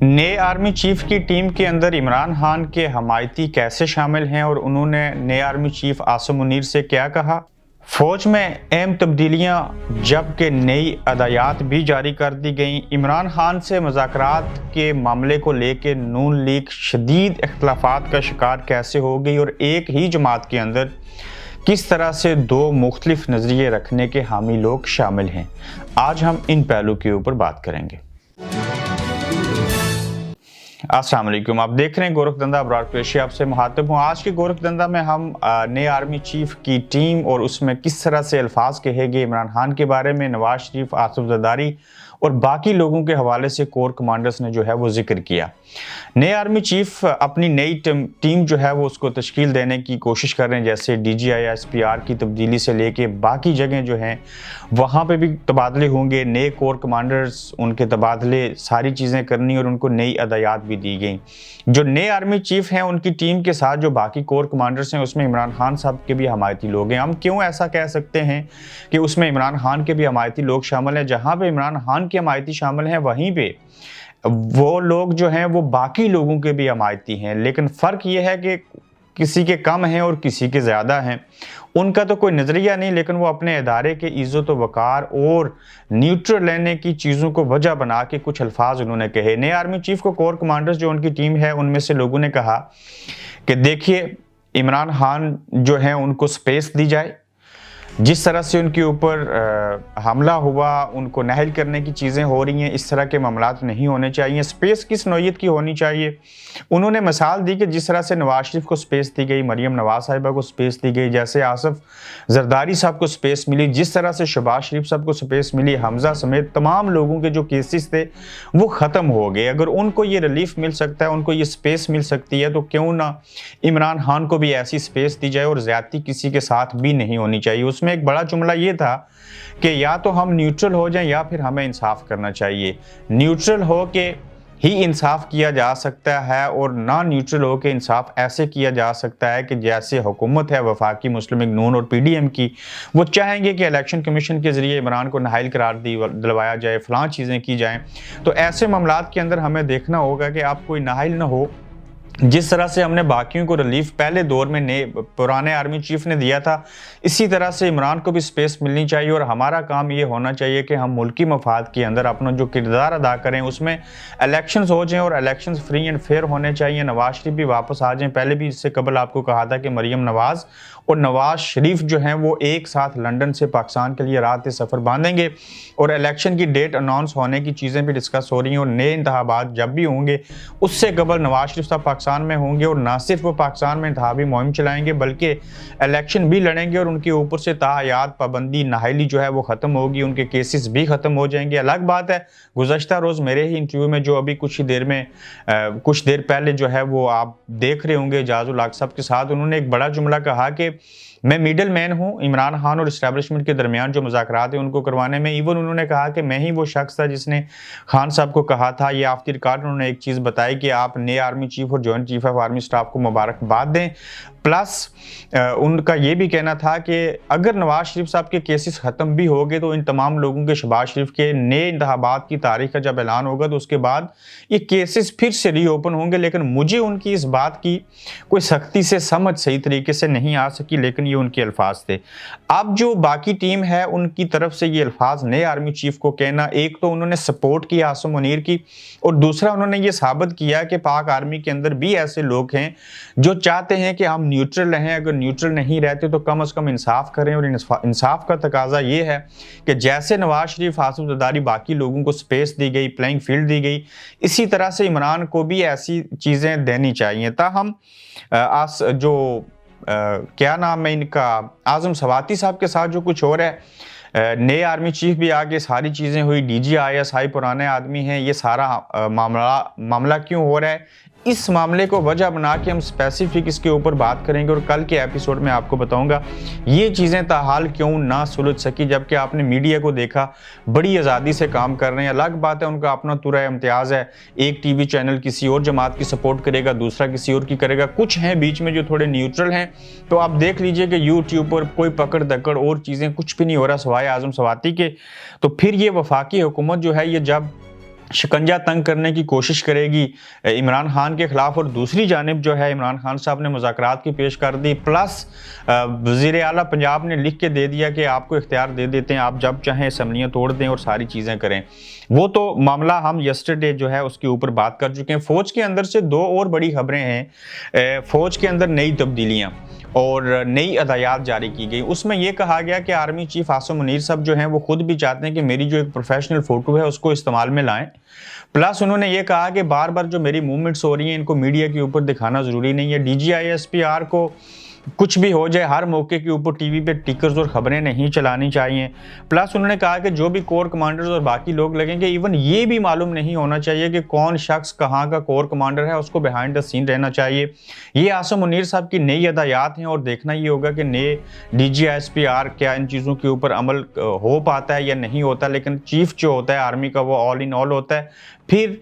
नए army chief की team के अंदर इमरान खान के हमायती कैसे शामिल हैं और उन्होंने नए आर्मी चीफ आसिम मुनीर से क्या कहा। फौज में अहम तब्दीलियां जबकि नई हदायत भी जारी कर दी गईं। इमरान खान से मुज़ाकरात के मामले को लेकर नून लीग शदीद इख्तलाफात का शिकार कैसे हो गई और एक ही जमात के अंदर किस तरह से दो मुख्तलिफ नज़रिए रखने के हामी लोग शामिल हैं। आज हम इन पहलू के ऊपर बात करेंगे। अस्सलाम वालेकुम, आप देख रहे हैं गोरखधंधा अबरार कुरैशी, आपसे मुखातिब हूँ। आज के गोरखधंधा में हम नए आर्मी चीफ की टीम और उसमें किस तरह से अल्फाज कहे गए इमरान खान के बारे में, नवाज शरीफ, आसिफ जरदारी और बाकी लोगों के हवाले से कोर कमांडर्स ने जो है वो जिक्र किया। नए आर्मी चीफ अपनी नई टीम जो है वो उसको तश्कील देने की कोशिश कर रहे हैं, जैसे DGI SPR की तब्दीली से लेके बाकी जगह जो हैं वहाँ पे भी तबादले होंगे, नए कोर कमांडर्स, उनके तबादले, सारी चीज़ें करनी और उनको नई हदायत भी दी गई। जो नए आर्मी चीफ हैं उनकी टीम के साथ जो बाकी कोर कमांडर्स हैं उसमें इमरान खान साहब के भी हमायती लोग हैं। हम क्यों ऐसा कह सकते हैं कि उसमें इमरान खान के भी हमायती लोग शामिल हैं? जहाँ पे इमरान खान के हमायती शामिल हैं वहीं पे वो लोग जो हैं वो बाकी लोगों के भी हमायती हैं, लेकिन फ़र्क ये है कि किसी के कम हैं और किसी के ज़्यादा हैं। उनका तो कोई नज़रिया नहीं, लेकिन वो अपने इदारे के इज़्ज़त व वक़ार और न्यूट्रल रहने की चीज़ों को वजह बना के कुछ अल्फाज उन्होंने कहे। नए आर्मी चीफ को कोर कमांडर्स जो उनकी टीम है उनमें से लोगों ने कहा कि देखिए, इमरान खान जो है उनको स्पेस दी जाए। जिस तरह से उनके ऊपर हमला हुआ, उनको नहल करने की चीज़ें हो रही हैं, इस तरह के मामलात नहीं होने चाहिए। स्पेस किस नौइयत की होनी चाहिए? उन्होंने मिसाल दी कि जिस तरह से नवाज शरीफ को स्पेस दी गई, मरियम नवाज साहिबा को स्पेस दी गई, जैसे आसिफ जरदारी साहब को स्पेस मिली, जिस तरह से शहबाज शरीफ साहब को स्पेस मिली, हमजा समेत तमाम लोगों के जो केसेस थे वो ख़त्म हो गए। अगर उनको ये रिलीफ मिल सकता है, उनको ये स्पेस मिल सकती है, तो क्यों ना इमरान खान को भी ऐसी स्पेस दी जाए और ज़्यादती किसी के साथ भी नहीं होनी चाहिए। उसमें एक बड़ा जुमला ये था कि या तो हम न्यूट्रल हो जाएं या फिर हमें इंसाफ करना चाहिए। न्यूट्रल हो के ही इंसाफ किया जा सकता है और ना न्यूट्रल हो के इंसाफ ऐसे किया जा सकता है कि जैसे हुकूमत है वफाकी मुस्लिम लीग नून और PDM की, वो चाहेंगे कि इलेक्शन कमीशन के ज़रिए इमरान को नाअहल करार दिलवाया जाए, फ़लाँ चीज़ें की जाएँ। तो ऐसे मामलात के अंदर हमें देखना होगा कि आप कोई नाअहल ना हो। जिस तरह से हमने बाकियों को रिलीफ पहले दौर में पुराने आर्मी चीफ ने दिया था, इसी तरह से इमरान को भी स्पेस मिलनी चाहिए और हमारा काम ये होना चाहिए कि हम मुल्की मफाद के अंदर अपना जो किरदार अदा करें उसमें इलेक्शंस हो जाएं और इलेक्शंस फ्री एंड फेयर होने चाहिए। नवाज शरीफ भी वापस आ जाएं। पहले भी इससे कबल आपको कहा था कि मरियम नवाज और नवाज शरीफ जो हैं वो एक साथ लंदन से पाकिस्तान के लिए रात सफ़र बांधेंगे और इलेक्शन की डेट अनाउंस होने की चीज़ें भी डिस्कस हो रही हैं और नए इंतखाबात जब भी होंगे उससे कबल नवाज शरीफ साहब पाकिस्तान में होंगे और ना सिर्फ वो पाकिस्तान में इंतखाबी मुहिम चलाएंगे बल्कि इलेक्शन भी लड़ेंगे और उनके ऊपर से ताहयात पाबंदी नाहली जो है वो ख़त्म होगी, उनके केसेस भी ख़त्म हो जाएंगे। अलग बात है, गुज़श्ता रोज़ मेरे ही इंटरव्यू में जो अभी कुछ देर पहले जो है वो आप देख रहे होंगे एजाजुल हक साहब के साथ, उन्होंने एक बड़ा जुमला कहा कि मैं मिडल मैन हूँ इमरान खान और इस्टेब्लिशमेंट के दरमियान जो मुज़ाकरात हैं उनको करवाने में। इवन उन्होंने कहा कि मैं ही वो शख्स था जिसने खान साहब को कहा था, ये आफ्टर रिकॉर्ड उन्होंने एक चीज़ बताई कि आप नए आर्मी चीफ और joint chief of army staff को मुबारकबाद दें। प्लस उनका ये भी कहना था कि अगर नवाज शरीफ साहब के केसेस ख़त्म भी हो गए तो इन तमाम लोगों के, शहबाज शरीफ के नए इंतखाबात की तारीख का जब ऐलान होगा तो उसके बाद ये केसेस फिर से रीओपन होंगे। लेकिन मुझे उनकी इस बात की कोई सख्ती से समझ सही तरीके से नहीं आ सकी, लेकिन ये उनके अल्फाज थे। अब जो बाकी टीम है उनकी तरफ से ये अल्फाज नए आर्मी चीफ को कहना, एक तो उन्होंने सपोर्ट किया आसिम मुनीर की और दूसरा उन्होंने ये साबित किया कि पाक आर्मी के अंदर भी ऐसे लोग हैं जो चाहते हैं कि हम न्यूट्रल रहें। अगर न्यूट्रल नहीं रहते तो कम से कम इंसाफ करें और इंसाफ का तकाजा ये है कि जैसे नवाज शरीफ, आसिफ जरदारी, बाकी लोगों को स्पेस दी गई, प्लेइंग फील्ड दी गई, इसी तरह से इमरान को भी ऐसी चीज़ें देनी चाहिए। ताहम क्या नाम है इनका, आज़म सवाती साहब के साथ जो कुछ हो रहा है, नए आर्मी चीफ भी आगे सारी चीज़ें हुई, DGI SI पुराने आदमी हैं, ये सारा मामला क्यों हो रहा है, इस मामले को वजह बना के हम स्पेसिफिक इसके ऊपर बात करेंगे और कल के एपिसोड में आपको बताऊंगा ये चीज़ें ताहाल क्यों ना सुलझ सकी, जबकि आपने मीडिया को देखा बड़ी आज़ादी से काम कर रहे हैं। अलग बात है उनका अपना तुरा इम्तियाज़ है, एक TV चैनल किसी और जमात की सपोर्ट करेगा, दूसरा किसी और की करेगा, कुछ हैं बीच में जो थोड़े न्यूट्रल हैं। तो आप देख लीजिए कि यूट्यूब पर कोई पकड़ दकड़ और चीज़ें कुछ भी नहीं हो रहा सिवाय आज़म सवाती के। तो फिर ये वफाकी हुकूमत जो है ये जब शिकंजा तंग करने की कोशिश करेगी इमरान खान के खिलाफ, और दूसरी जानिब जो है इमरान खान साहब ने मुज़ाकरात की पेश कर दी, प्लस वज़ीर आला पंजाब ने लिख के दे दिया कि आपको इख्तियार दे देते हैं, आप जब चाहें असम्बलियाँ तोड़ दें और सारी चीज़ें करें। वो तो मामला हम यस्टरडे जो है उसके ऊपर बात कर चुके हैं। फ़ौज के अंदर से दो और बड़ी खबरें हैं। फ़ौज के अंदर नई तब्दीलियाँ और नई हदायत जारी की गई। उसमें यह कहा गया कि आर्मी चीफ आसिम मुनीर साहब जो हैं वो खुद भी चाहते हैं कि मेरी जो एक प्रोफेशनल फ़ोटो है उसको इस्तेमाल में लाएं। प्लस उन्होंने ये कहा कि बार बार जो मेरी मूवमेंट्स हो रही हैं इनको मीडिया के ऊपर दिखाना ज़रूरी नहीं है। DGISPR को कुछ भी हो जाए, हर मौके के ऊपर टीवी पे टिकर्स और ख़बरें नहीं चलानी चाहिए। प्लस उन्होंने कहा कि जो भी कोर कमांडर्स और बाकी लोग लगेंगे, इवन ये भी मालूम नहीं होना चाहिए कि कौन शख्स कहाँ का कोर कमांडर है, उसको बिहाइंड द सीन रहना चाहिए। ये आसिम मुनीर साहब की नई हदायत हैं और देखना ये होगा कि नए DGISPR क्या इन चीज़ों के ऊपर अमल हो पाता है या नहीं होता। लेकिन चीफ जो होता है आर्मी का वो ऑल इन ऑल होता है। फिर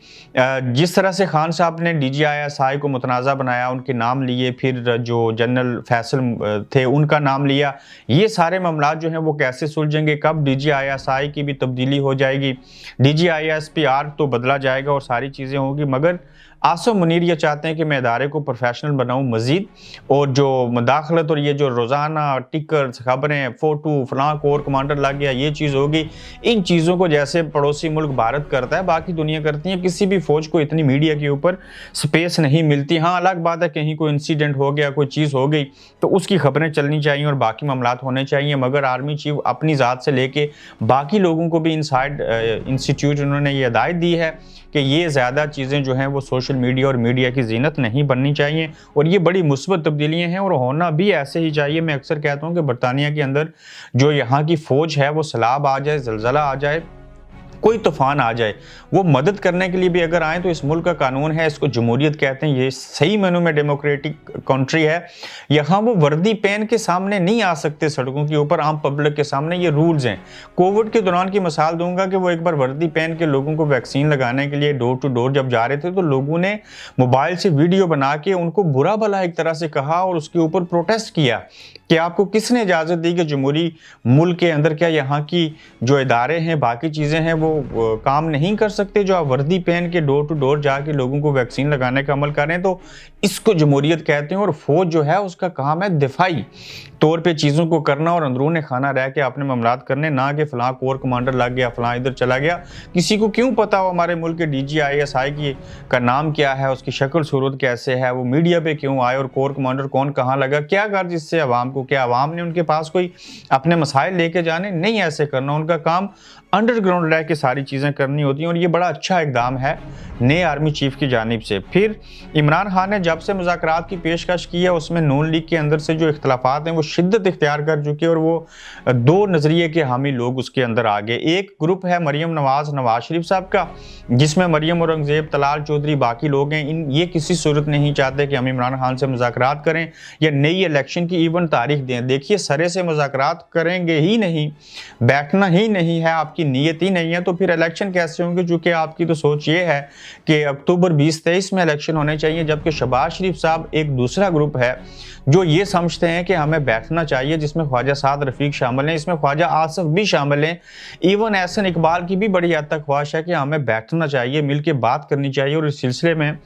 जिस तरह से खान साहब ने DGISI को मुतनाज़ा बनाया, उनके नाम लिए, फिर जो जनरल फैसल थे उनका नाम लिया, ये सारे मामला जो हैं वो कैसे सुलझेंगे, कब DGISI की भी तब्दीली हो जाएगी, DGISPR तो बदला जाएगा और सारी चीज़ें होंगी। मगर आसिम मुनीर ये चाहते हैं कि मैं इदारे को प्रोफेशनल बनाऊं मज़ीद, और जो मुदाखलत और ये जो रोज़ाना टिकर्स, खबरें, फ़ोटो, फलां कोर कमांडर लग गया, ये चीज़ होगी, इन चीज़ों को जैसे पड़ोसी मुल्क भारत करता है बाकी दुनिया करती है, किसी भी फ़ौज को इतनी मीडिया के ऊपर स्पेस नहीं मिलती। हाँ, अलग बात है कहीं कोई इंसिडेंट हो गया, कोई चीज़ हो गई तो उसकी खबरें चलनी चाहिए और बाकी मामलात होने चाहिए। मगर आर्मी चीफ अपनी ज़ात से लेके बाकी लोगों को भी इनसाइड इंस्टीट्यूट उन्होंने ये हिदायत दी है कि ये ज़्यादा चीज़ें जो हैं वो सोशल मीडिया और मीडिया की ज़ीनत नहीं बननी चाहिए, और ये बड़ी मुस्बत तब्दीलियाँ हैं और होना भी ऐसे ही चाहिए। मैं अक्सर कहता हूँ कि बरतानिया के अंदर जो यहाँ की फ़ौज है वो सैलाब आ जाए, ज़लज़ला आ जाए, कोई तूफान आ जाए, वो मदद करने के लिए भी अगर आए तो इस मुल्क का कानून है, इसको जमहूरियत कहते हैं, ये सही मायनों में डेमोक्रेटिक कंट्री है। यहाँ वो वर्दी पहन के सामने नहीं आ सकते सड़कों के ऊपर, आम पब्लिक के सामने, ये रूल्स हैं। कोविड के दौरान की मिसाल दूंगा कि वो एक बार वर्दी पहन के लोगों को वैक्सीन लगाने के लिए डोर टू डोर जब जा रहे थे तो लोगों ने मोबाइल से वीडियो बना के उनको बुरा भला एक तरह से कहा और उसके ऊपर प्रोटेस्ट किया कि आपको किसने इजाज़त दी कि जमहूरी मुल्क के अंदर क्या यहाँ की जो इदारे हैं, बाकी चीज़ें हैं, वो काम नहीं कर सकते, जो आप वर्दी पहन के डोर टू डोर जाके लोगों को वैक्सीन लगाने का अमल करें। तो इसको जमहूरियत कहते हैं। और फौज जो है उसका काम है दिफाई तौर पे चीज़ों को करना और अंदरून खाना रह के अपने मामलात करने, ना कि फ़लाँ कोर कमांडर लग गया, फ़लाँ इधर चला गया। किसी को क्यों पता हो हमारे मुल्क के DGISI की का नाम क्या है, उसकी शक्ल सूरत कैसे है, वो मीडिया पे क्यों आए और कोर कमांडर कौन कहाँ लगा, क्या गर्ज इससे अवाम को, क्या अवाम ने उनके पास कोई अपने मसाइल लेके जाने? नहीं ऐसे करना, उनका काम अंडरग्राउंड रह के सारी चीज़ें करनी होती हैं। और ये बड़ा अच्छा इकदाम है नए आर्मी चीफ की जानिब से। फिर इमरान खान ने जब से मुज़ाकरात की पेशकश की है उसमें नून लीग के अंदर से जो इख्तलाफात हैं वो शिद्दत इख्तियार कर चुके हैं और वो दो नज़रिए के हामी लोग उसके अंदर आ गए। एक ग्रुप है मरियम नवाज शरीफ साहब का, जिसमें मरियम औरंगज़ेब, तलाल चौधरी, बाकी लोग हैं। ये किसी सूरत नहीं चाहते कि हम इमरान खान से मुज़ाकरात करें या नई इलेक्शन की इवन तारीख दें। देखिए, सरे से मुज़ाकरात करेंगे ही नहीं, बैठना ही नहीं है, आपकी नीयत ही नहीं है, तो फिर इलेक्शन कैसे होंगे? चूँकि आपकी तो सोच ये है कि अक्टूबर 2023 में इलेक्शन होने चाहिए, जबकि शहबाज शरीफ साहब एक दूसरा ग्रुप है जो ये समझते हैं कि हमें बैठना चाहिए, जिसमें ख्वाजा साद रफीक शामिल हैं, इसमें ख्वाजा आसिफ भी शामिल हैं, इवन एहसन इकबाल की भी बड़ी हद तक ख्वाहिश है कि हमें बैठना चाहिए, मिलकर बात करनी चाहिए। और इस सिलसिले में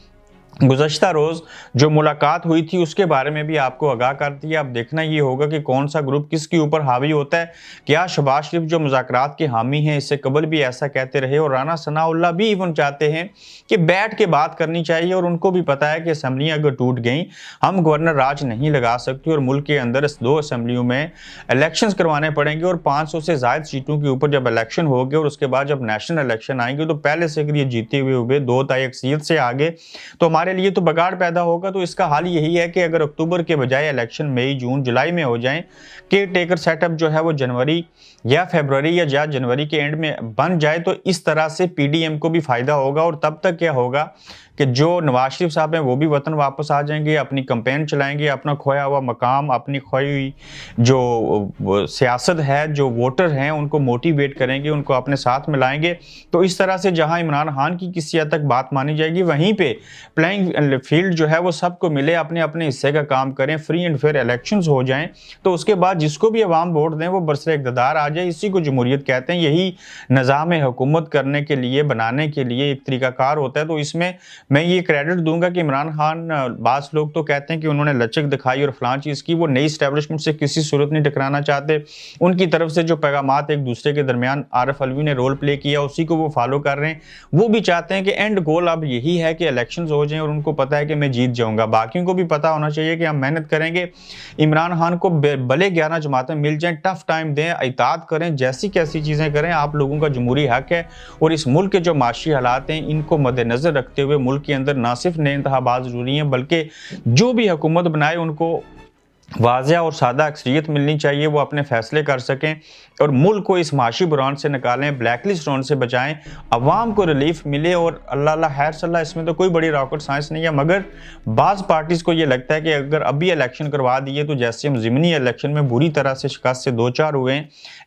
गुज़श्ता रोज़ जो मुलाकात हुई थी उसके बारे में भी आपको आगाह कर दिया। अब देखना ये होगा कि कौन सा ग्रुप किसके ऊपर हावी होता है। क्या शहबाज शरीफ जो मुज़ाकरात के हामी हैं, इससे कबल भी ऐसा कहते रहे, और राना सनाउल्लाह भी इवन चाहते हैं कि बैठ के बात करनी चाहिए, और उनको भी पता है कि असम्बलियाँ अगर टूट गई हम गवर्नर राज नहीं लगा सकते और मुल्क के अंदर इस 2 असम्बलियों में इलेक्शन करवाने पड़ेंगे। और 500 से ज़ायद सीटों के ऊपर जब इलेक्शन हो गए और उसके बाद जब नेशनल इलेक्शन आएंगे तो पहले से अगर ये जीते हुए 2 ताई अक्सरियत से आगे तो हमारे लिए तो बगाड़ पैदा होगा। तो इसका हाल यही है कि अगर अक्टूबर के बजाय इलेक्शन मई, जून, जुलाई में हो जाएं, केयर टेकर सेटअप जो है वो जनवरी या फरवरी या जनवरी के एंड में बन जाए, तो इस तरह से PDM को भी फायदा होगा। और तब तक क्या होगा कि जो नवाज शरीफ साहब हैं वो भी वतन वापस आ जाएंगे, अपनी कैंपेन चलाएंगे, अपना खोया हुआ मकाम, अपनी खोई हुई जो सियासत है, जो वोटर हैं उनको मोटिवेट करेंगे, उनको अपने साथ मिलाएंगे। तो इस तरह से जहां इमरान खान की किसी हद तक बात मानी जाएगी, वहीं पे پلینگ فیلڈ جو ہے وہ سب کو ملے, اپنے اپنے حصے کا کام کریں, فری اینڈ فیئر الیکشنز ہو جائیں, تو اس کے بعد جس کو بھی عوام ووٹ دیں وہ برسر اقتدار آ جائے. اسی کو جمہوریت کہتے ہیں. یہی نظام حکومت کرنے کے لیے, بنانے کے لیے ایک طریقہ کار ہوتا ہے. تو اس میں یہ کریڈٹ دوں گا کہ عمران خان, بعض لوگ تو کہتے ہیں کہ انہوں نے لچک دکھائی اور فلاں چیز کی, وہ نئی اسٹیبلشمنٹ سے کسی صورت نہیں ٹکرانا چاہتے. ان کی طرف سے جو پیغامات ایک دوسرے کے درمیان عارف علوی نے رول پلے کیا, اسی کو وہ فالو کر رہے ہیں. وہ بھی چاہتے ہیں کہ اینڈ گول اب یہی ہے کہ الیکشنز ہو جائیں, اور ان کو پتہ ہے کہ میں جیت جاؤں گا. باقیوں کو بھی پتہ ہونا چاہیے کہ ہم محنت کریں گے, عمران خان کو بھلے 11 جماعتیں مل جائیں, ٹف ٹائم دیں, اطاعت کریں, جیسی کیسی چیزیں کریں, آپ لوگوں کا جمہوری حق ہے. اور اس ملک کے جو معاشی حالات ہیں ان کو مد نظر رکھتے ہوئے ملک کے اندر نہ صرف نئے انتخابات ضروری ہیں, بلکہ جو بھی حکومت بنائے ان کو واضح اور سادہ اکثریت ملنی چاہیے, وہ اپنے فیصلے کر سکیں اور ملک کو اس معاشی بحران سے نکالیں, بلیک لسٹ رون سے بچائیں, عوام کو ریلیف ملے. اور اللہ خیر صلی اللہ, اس میں تو کوئی بڑی راکٹ سائنس نہیں ہے, مگر بعض پارٹیز کو یہ لگتا ہے کہ اگر ابھی الیکشن کروا دیے تو جیسے ہم ضمنی الیکشن میں بری طرح سے شکست سے دوچار ہوئے ہیں,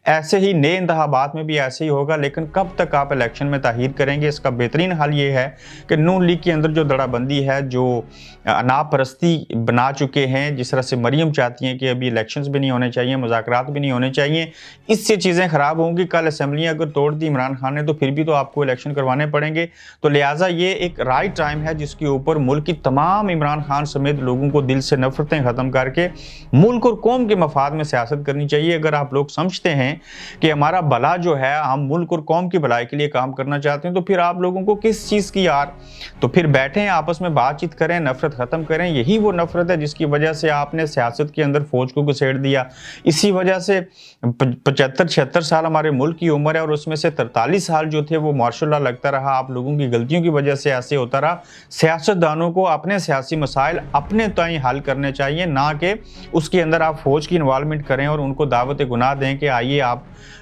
ایسے ہی نئے انتخابات میں بھی ایسے ہی ہوگا. لیکن کب تک آپ الیکشن میں تاخیر کریں گے؟ اس کا بہترین حل یہ ہے کہ نون لیگ کے اندر جو دڑا بندی ہے, جو اناپ پرستی بنا چکے ہیں, جس طرح سے مریم چاہتی ہیں کہ ابھی الیکشنز بھی نہیں ہونے چاہیے, مذاکرات بھی نہیں ہونے چاہیے, اس سے چیزیں خراب ہوں گی. کل اسمبلیاں اگر توڑ دی عمران خان نے تو پھر بھی تو آپ کو الیکشن کروانے پڑیں گے. تو لہٰذا یہ ایک رائٹ ٹائم ہے جس کے اوپر ملک کی تمام عمران خان سمیت لوگوں کو دل سے نفرتیں ختم کر کے ملک اور قوم کے مفاد میں سیاست کرنی چاہیے. اگر آپ لوگ سمجھتے ہیں کہ ہمارا بھلا جو ہے, ہم ملک اور قوم کی بھلائی کے لیے کام کرنا چاہتے ہیں, تو پھر آپ لوگوں کو کس چیز کی یار؟ تو پھر بیٹھیں, آپس میں بات چیت کریں, نفرت ختم کریں. یہی وہ نفرت ہے جس کی وجہ سے آپ نے سیاست کے اندر فوج کو گھسیٹ دیا. اسی وجہ سے 75-76 سال ہمارے ملک کی عمر ہے, اور اس میں سے 43 سال جو تھے وہ ماشاء اللہ لگتا رہا آپ لوگوں کی غلطیوں کی وجہ سے ایسے ہوتا رہا. سیاستدانوں کو اپنے سیاسی مسائل اپنے تئیں حل کرنے چاہیے, نہ کہ اس کے اندر آپ فوج کی انوالومنٹ کریں اور ان کو دعوت گناہ دیں کہ آئیے آپ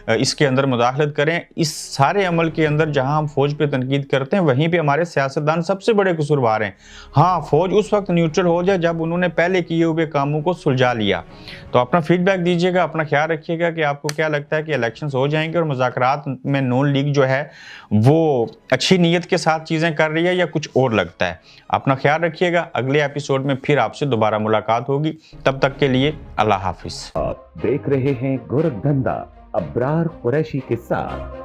اس کے اندر مداخلت کریں. اس سارے عمل کے اندر جہاں ہم فوج پہ تنقید کرتے ہیں, وہیں پہ ہمارے سیاستدان سب سے بڑے قصوروار ہیں. ہاں, فوج اس وقت نیوٹرل ہو جائے جب انہوں نے پہلے کیے ہوئے کاموں کو سلجھا لیا. تو اپنا فیڈ بیک دیجیے گا, اپنا خیال رکھیے گا کہ آپ کو کیا لگتا ہے کہ الیکشنز ہو جائیں گے اور مذاکرات میں نون لیگ جو ہے وہ اچھی نیت کے ساتھ چیزیں کر رہی ہے یا کچھ اور لگتا ہے. اپنا خیال رکھیے گا. اگلے ایپیسوڈ میں پھر آپ سے دوبارہ ملاقات ہوگی. تب تک کے لیے اللہ حافظ. آپ دیکھ رہے ہیں گورکھ دھندا ابرار قریشی کے ساتھ.